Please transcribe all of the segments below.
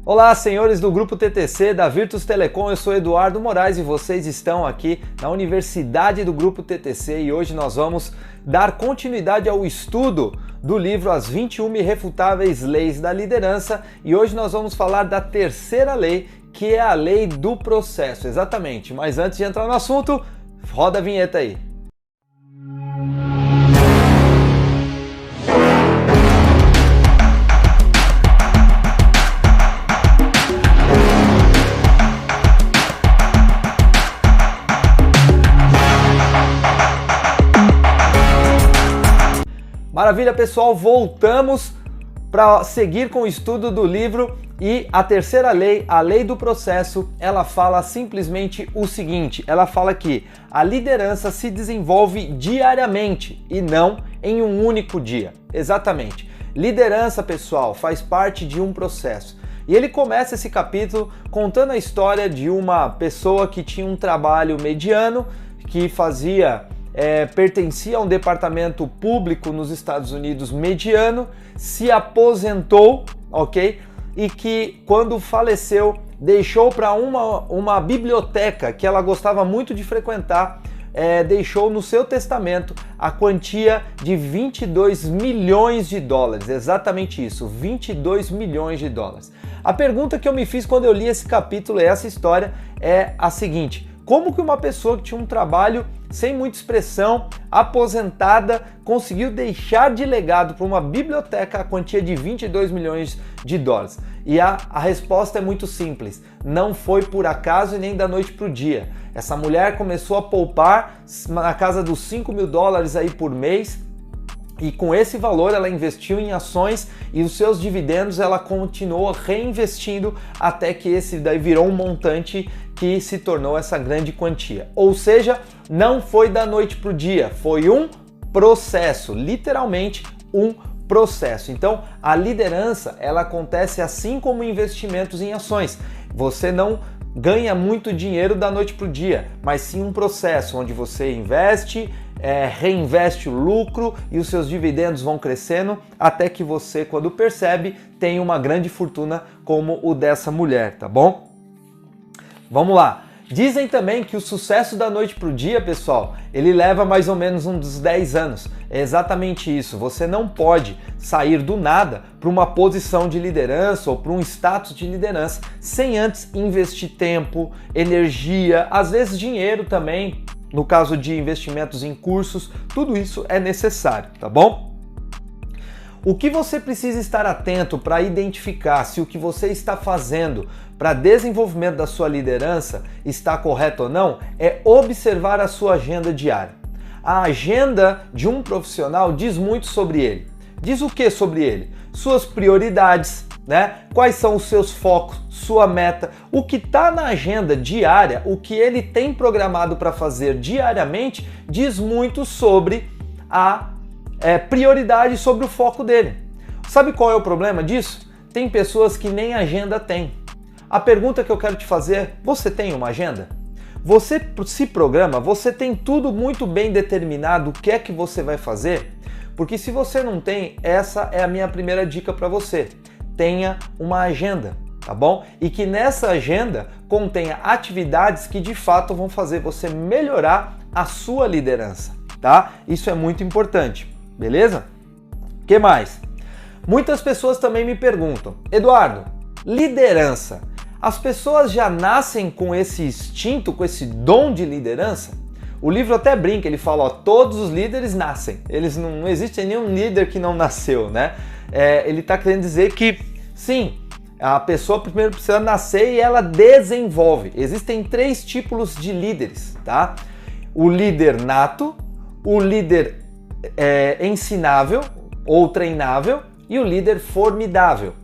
Olá, senhores do Grupo TTC da Virtus Telecom, eu sou Eduardo Moraes e vocês estão aqui na Universidade do Grupo TTC e hoje nós vamos dar continuidade ao estudo do livro As 21 Irrefutáveis Leis da Liderança e hoje nós vamos falar da terceira lei, que é a lei do processo, exatamente. Mas antes de entrar no assunto, roda a vinheta aí. Maravilha, pessoal, voltamos para seguir com o estudo do livro e a terceira lei, a lei do processo, ela fala simplesmente o seguinte, ela fala que a liderança se desenvolve diariamente e não em um único dia. Exatamente. Liderança, pessoal, faz parte de um processo. E ele começa esse capítulo contando a história de uma pessoa que tinha um trabalho mediano, que pertencia a um departamento público nos Estados Unidos mediano, se aposentou, ok? E que quando faleceu deixou para uma biblioteca que ela gostava muito de frequentar, deixou no seu testamento a quantia de 22 milhões de dólares, exatamente isso, 22 milhões de dólares. A pergunta que eu me fiz quando eu li esse capítulo e essa história é a seguinte: como que uma pessoa que tinha um trabalho sem muita expressão, aposentada, conseguiu deixar de legado para uma biblioteca a quantia de 22 milhões de dólares? E a resposta é muito simples, não foi por acaso e nem da noite para o dia. Essa mulher começou a poupar na casa dos 5 mil dólares aí por mês, e com esse valor ela investiu em ações e os seus dividendos ela continuou reinvestindo até que esse daí virou um montante que se tornou essa grande quantia. Ou seja, não foi da noite para o dia, foi um processo, literalmente um processo. Então, a liderança ela acontece assim como investimentos em ações. Você não ganha muito dinheiro da noite para o dia, mas sim um processo onde você investe, reinveste o lucro e os seus dividendos vão crescendo até que você, quando percebe, tem uma grande fortuna como o dessa mulher, tá bom? Vamos lá. Dizem também que o sucesso da noite para o dia, pessoal, ele leva mais ou menos uns 10 anos. É exatamente isso. Você não pode sair do nada para uma posição de liderança ou para um status de liderança sem antes investir tempo, energia, às vezes dinheiro também, no caso de investimentos em cursos, tudo isso é necessário, tá bom? O que você precisa estar atento para identificar se o que você está fazendo para desenvolvimento da sua liderança está correto ou não é observar a sua agenda diária. A agenda de um profissional diz muito sobre ele. Diz o que sobre ele? Suas prioridades, né? Quais são os seus focos, sua meta, o que está na agenda diária, o que ele tem programado para fazer diariamente, diz muito sobre a prioridade, sobre o foco dele. Sabe qual é o problema disso? Tem pessoas que nem agenda têm. A pergunta que eu quero te fazer é: você tem uma agenda? Você se programa? Você tem tudo muito bem determinado o que é que você vai fazer? Porque se você não tem, essa é a minha primeira dica para você. Tenha uma agenda, tá bom? E que nessa agenda contenha atividades que de fato vão fazer você melhorar a sua liderança, tá? Isso é muito importante, beleza? O que mais? Muitas pessoas também me perguntam: Eduardo, liderança, as pessoas já nascem com esse instinto, com esse dom de liderança? O livro até brinca, ele fala, todos os líderes nascem. Não existe nenhum líder que não nasceu, né? Ele está querendo dizer que, sim, a pessoa primeiro precisa nascer e ela desenvolve. Existem 3 tipos de líderes, tá? O líder nato, o líder ensinável ou treinável e o líder formidável.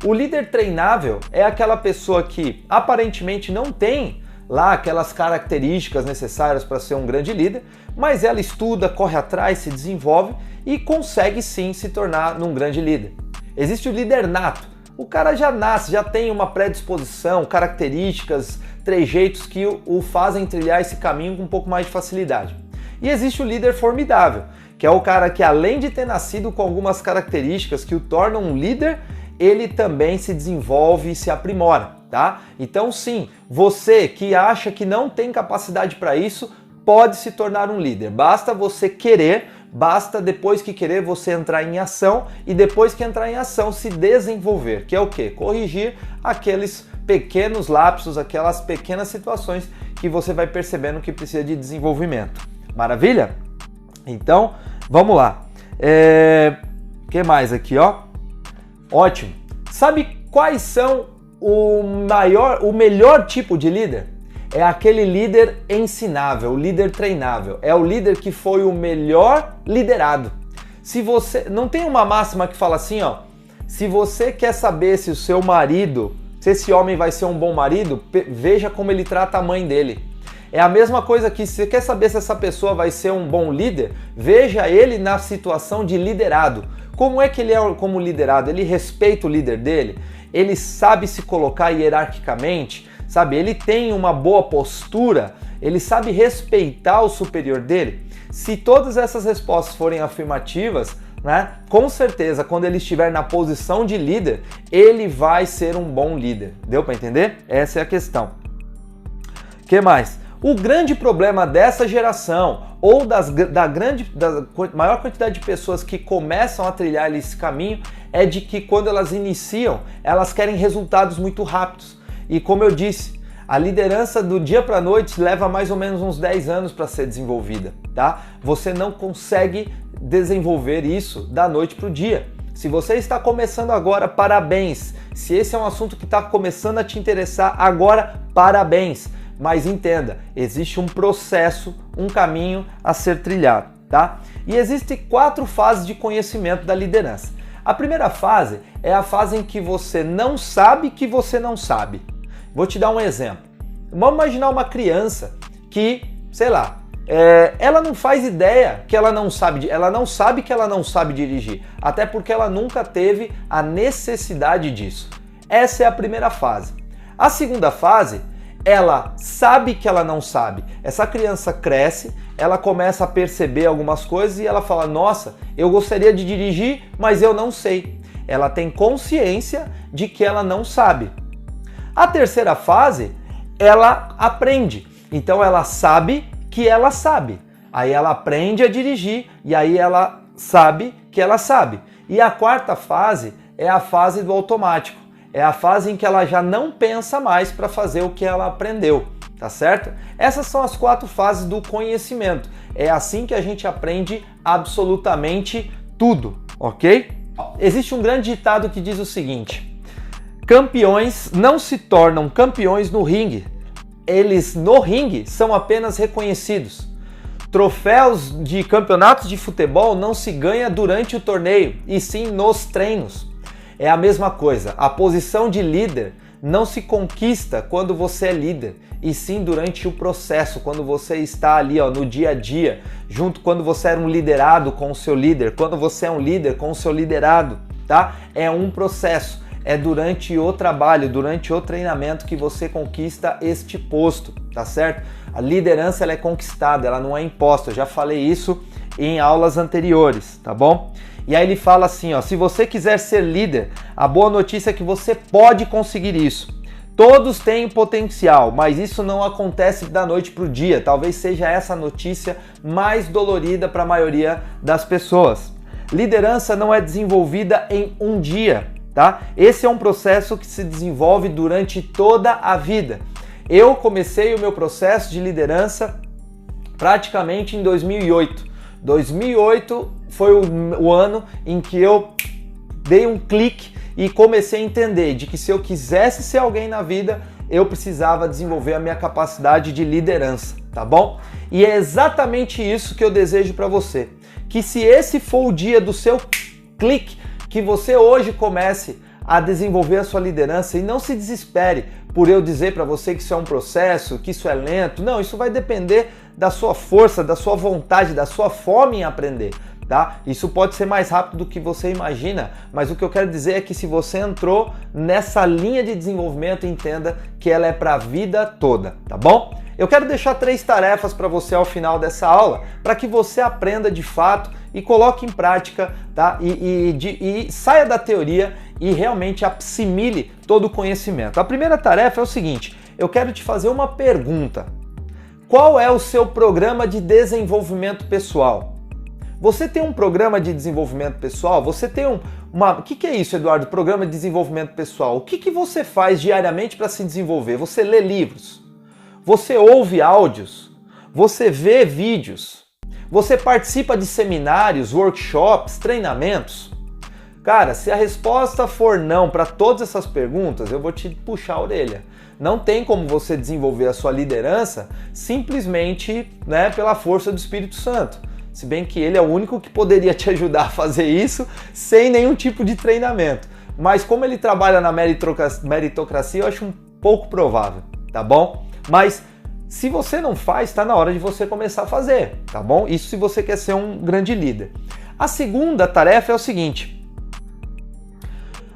O líder treinável é aquela pessoa que aparentemente não tem lá aquelas características necessárias para ser um grande líder, mas ela estuda, corre atrás, se desenvolve e consegue sim se tornar um grande líder. Existe o líder nato. O cara já nasce, já tem uma predisposição, características, trejeitos que o fazem trilhar esse caminho com um pouco mais de facilidade. E existe o líder formidável, que é o cara que, além de ter nascido com algumas características que o tornam um líder, ele também se desenvolve e se aprimora, tá? Então sim, você que acha que não tem capacidade para isso, pode se tornar um líder. Basta você querer, basta depois que querer você entrar em ação e depois que entrar em ação se desenvolver, que é o quê? Corrigir aqueles pequenos lapsos, aquelas pequenas situações que você vai percebendo que precisa de desenvolvimento. Maravilha? Então, vamos lá. Que mais aqui, ó? Ótimo. Sabe quais são o melhor tipo de líder? É aquele líder ensinável, o líder treinável. É o líder que foi o melhor liderado. Se você não tem uma máxima que fala assim, ó, se você quer saber se o seu marido, se esse homem vai ser um bom marido, veja como ele trata a mãe dele. É a mesma coisa que se você quer saber se essa pessoa vai ser um bom líder, veja ele na situação de liderado. Como é que ele é como liderado? Ele respeita o líder dele? Ele sabe se colocar hierarquicamente? Sabe? Ele tem uma boa postura? Ele sabe respeitar o superior dele? Se todas essas respostas forem afirmativas, né, com certeza, quando ele estiver na posição de líder, ele vai ser um bom líder. Deu para entender? Essa é a questão. O que mais? O grande problema dessa geração ou da maior quantidade de pessoas que começam a trilhar esse caminho é de que quando elas iniciam, elas querem resultados muito rápidos. E como eu disse, a liderança do dia para a noite leva mais ou menos uns 10 anos para ser desenvolvida, tá? Você não consegue desenvolver isso da noite para o dia. Se você está começando agora, parabéns. Se esse é um assunto que está começando a te interessar agora, parabéns. Mas entenda, existe um processo, um caminho a ser trilhado, tá? E existem 4 fases de conhecimento da liderança. A primeira fase é a fase em que você não sabe que você não sabe. Vou te dar um exemplo. Vamos imaginar uma criança que, sei lá, ela não faz ideia que ela não sabe que ela não sabe dirigir, até porque ela nunca teve a necessidade disso. Essa é a primeira fase. A segunda fase, ela sabe que ela não sabe. Essa criança cresce, ela começa a perceber algumas coisas e ela fala: nossa, eu gostaria de dirigir, mas eu não sei. Ela tem consciência de que ela não sabe. A terceira fase, ela aprende. Então ela sabe que ela sabe. Aí ela aprende a dirigir e aí ela sabe que ela sabe. E a quarta fase é a fase do automático. É a fase em que ela já não pensa mais para fazer o que ela aprendeu, tá certo? Essas são as 4 fases do conhecimento. É assim que a gente aprende absolutamente tudo, ok? Existe um grande ditado que diz o seguinte: campeões não se tornam campeões no ringue. Eles no ringue são apenas reconhecidos. Troféus de campeonatos de futebol não se ganha durante o torneio, e sim nos treinos. É a mesma coisa, a posição de líder não se conquista quando você é líder, e sim durante o processo, quando você está ali no dia a dia, junto quando você era um liderado com o seu líder, quando você é um líder com o seu liderado, tá? É um processo, é durante o trabalho, durante o treinamento que você conquista este posto, tá certo? A liderança ela é conquistada, ela não é imposta, eu já falei isso em aulas anteriores, tá bom? E aí ele fala assim, ó, se você quiser ser líder, a boa notícia é que você pode conseguir isso. Todos têm potencial, mas isso não acontece da noite para o dia. Talvez seja essa a notícia mais dolorida para a maioria das pessoas. Liderança não é desenvolvida em um dia, tá? Esse é um processo que se desenvolve durante toda a vida. Eu comecei o meu processo de liderança praticamente em 2008. 2008 foi o ano em que eu dei um clique e comecei a entender de que se eu quisesse ser alguém na vida, eu precisava desenvolver a minha capacidade de liderança, tá bom? E é exatamente isso que eu desejo para você. Que se esse for o dia do seu clique, que você hoje comece a desenvolver a sua liderança e não se desespere por eu dizer para você que isso é um processo, que isso é lento. Não, isso vai depender da sua força, da sua vontade, da sua fome em aprender, tá? Isso pode ser mais rápido do que você imagina, mas o que eu quero dizer é que se você entrou nessa linha de desenvolvimento, entenda que ela é para a vida toda, tá bom? Eu quero deixar 3 tarefas para você ao final dessa aula, para que você aprenda de fato e coloque em prática, tá? E saia da teoria e realmente assimile todo o conhecimento. A primeira tarefa é o seguinte: eu quero te fazer uma pergunta. Qual é o seu programa de desenvolvimento pessoal? Você tem um programa de desenvolvimento pessoal? Você tem O que é isso, Eduardo? Programa de desenvolvimento pessoal. O que você faz diariamente para se desenvolver? Você lê livros? Você ouve áudios? Você vê vídeos? Você participa de seminários, workshops, treinamentos? Cara, se a resposta for não para todas essas perguntas, eu vou te puxar a orelha. Não tem como você desenvolver a sua liderança simplesmente, pela força do Espírito Santo. Se bem que ele é o único que poderia te ajudar a fazer isso sem nenhum tipo de treinamento. Mas como ele trabalha na meritocracia, eu acho um pouco provável, tá bom? Mas se você não faz, está na hora de você começar a fazer, tá bom? Isso se você quer ser um grande líder. A segunda tarefa é o seguinte: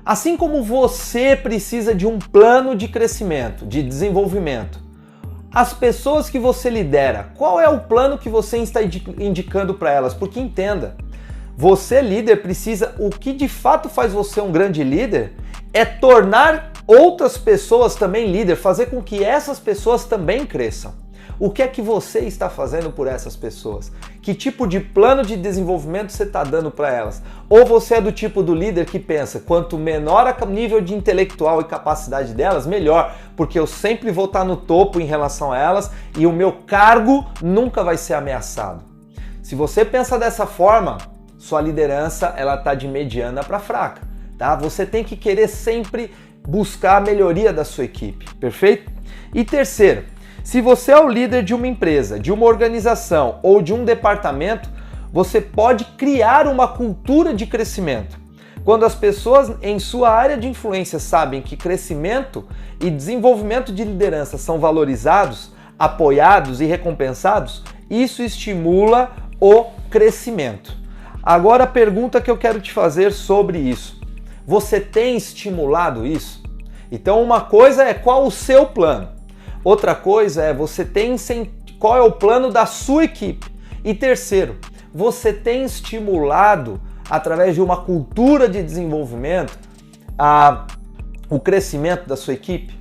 assim como você precisa de um plano de crescimento, de desenvolvimento, as pessoas que você lidera, qual é o plano que você está indicando para elas? Porque entenda, você líder precisa, o que de fato faz você um grande líder é tornar outras pessoas também líder, fazer com que essas pessoas também cresçam. O que é que você está fazendo por essas pessoas? Que tipo de plano de desenvolvimento você está dando para elas? Ou você é do tipo do líder que pensa, quanto menor o nível de intelectual e capacidade delas, melhor, porque eu sempre vou estar no topo em relação a elas e o meu cargo nunca vai ser ameaçado. Se você pensa dessa forma, sua liderança ela está de mediana para fraca, tá? Você tem que querer sempre buscar a melhoria da sua equipe, perfeito? E terceiro, se você é o líder de uma empresa, de uma organização ou de um departamento, você pode criar uma cultura de crescimento. Quando as pessoas em sua área de influência sabem que crescimento e desenvolvimento de liderança são valorizados, apoiados e recompensados, isso estimula o crescimento. Agora a pergunta que eu quero te fazer sobre isso: você tem estimulado isso? Então uma coisa é qual o seu plano. Outra coisa é qual é o plano da sua equipe. E terceiro, você tem estimulado, através de uma cultura de desenvolvimento, o crescimento da sua equipe?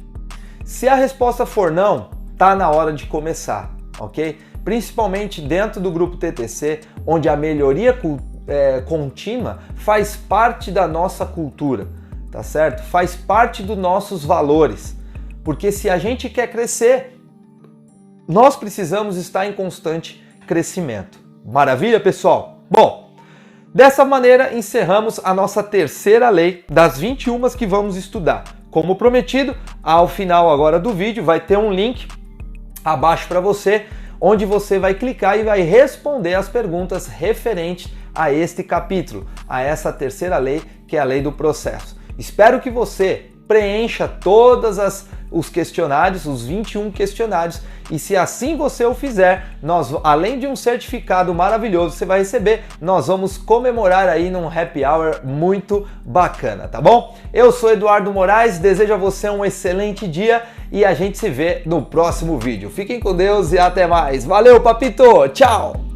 Se a resposta for não, tá na hora de começar, ok? Principalmente dentro do grupo TTC, onde a melhoria contínua faz parte da nossa cultura, tá certo? Faz parte dos nossos valores. Porque se a gente quer crescer, nós precisamos estar em constante crescimento. Maravilha, pessoal? Bom, dessa maneira encerramos a nossa terceira lei das 21 que vamos estudar. Como prometido, ao final agora do vídeo vai ter um link abaixo para você, onde você vai clicar e vai responder as perguntas referentes a este capítulo, a essa terceira lei, que é a lei do processo. Espero que você preencha todos os questionários, os 21 questionários, e se assim você o fizer, além de um certificado maravilhoso que você vai receber, nós vamos comemorar aí num happy hour muito bacana, tá bom? Eu sou Eduardo Moraes, desejo a você um excelente dia e a gente se vê no próximo vídeo. Fiquem com Deus e até mais. Valeu, papito! Tchau!